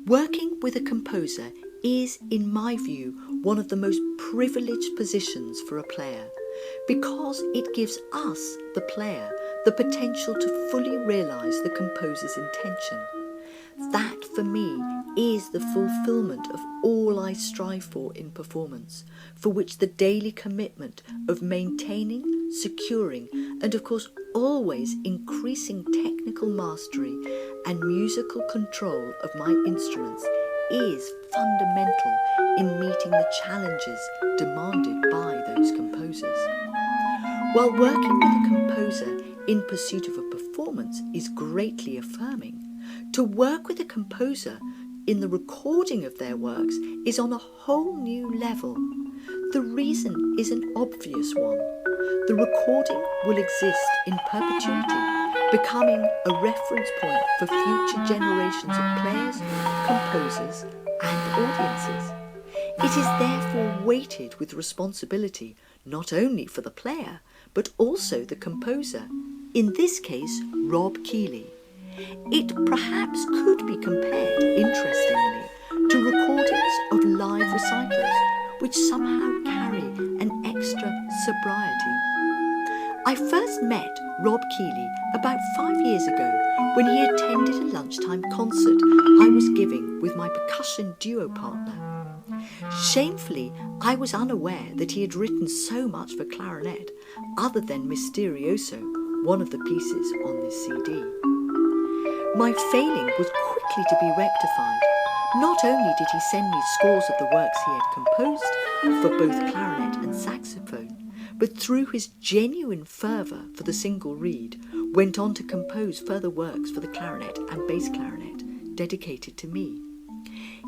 Working with a composer is, in my view, one of the most privileged positions for a player, because it gives us, the player, the potential to fully realise the composer's intention. That, for me, is the fulfilment of all I strive for in performance, for which the daily commitment of maintaining, securing, and of course always increasing technical mastery and musical control of my instruments is fundamental in meeting the challenges demanded by those composers. While working with a composer in pursuit of a performance is greatly affirming, to work with a composer in the recording of their works is on a whole new level. The reason is an obvious one. The recording will exist in perpetuity, becoming a reference point for future generations of players, composers, and audiences. It is therefore weighted with responsibility not only for the player, but also the composer, in this case Rob Keeley. It perhaps could be compared, interestingly, to recordings of live recitals, which somehow carry an extra sobriety. I first met Rob Keeley about 5 years ago when he attended a lunchtime concert I was giving with my percussion duo partner. Shamefully, I was unaware that he had written so much for clarinet, other than Misterioso, one of the pieces on this CD. My failing was quickly to be rectified. Not only did he send me scores of the works he had composed for both clarinet and saxophone, but through his genuine fervour for the single reed, went on to compose further works for the clarinet and bass clarinet, dedicated to me.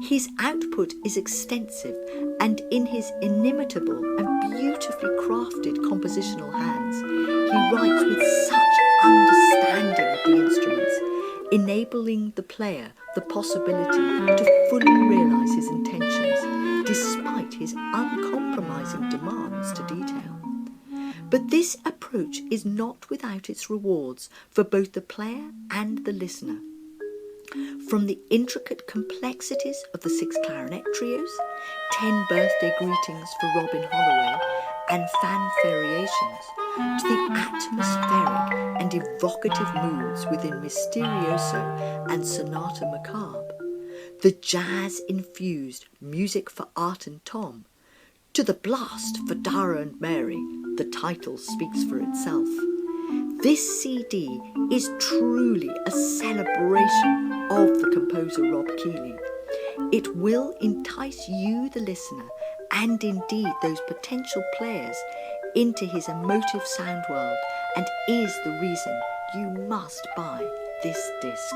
His output is extensive, and in his inimitable and beautifully crafted compositional hands, he writes with such understanding of the instruments, enabling the player the possibility to fully realise his intentions, despite his uncompromising demands to detail. But this approach is not without its rewards for both the player and the listener. From the intricate complexities of the 6 clarinet trios, 10 birthday greetings for Robin Holloway, and fanfariations, to the atmospheric and evocative moods within Misterioso and Sonata Macabre, the jazz-infused Music for Art and Tom, to the blast for Dara and Mary, the title speaks for itself. This CD is truly a celebration of the composer Rob Keeley. It will entice you, the listener, and indeed those potential players, into his emotive sound world, and is the reason you must buy this disc.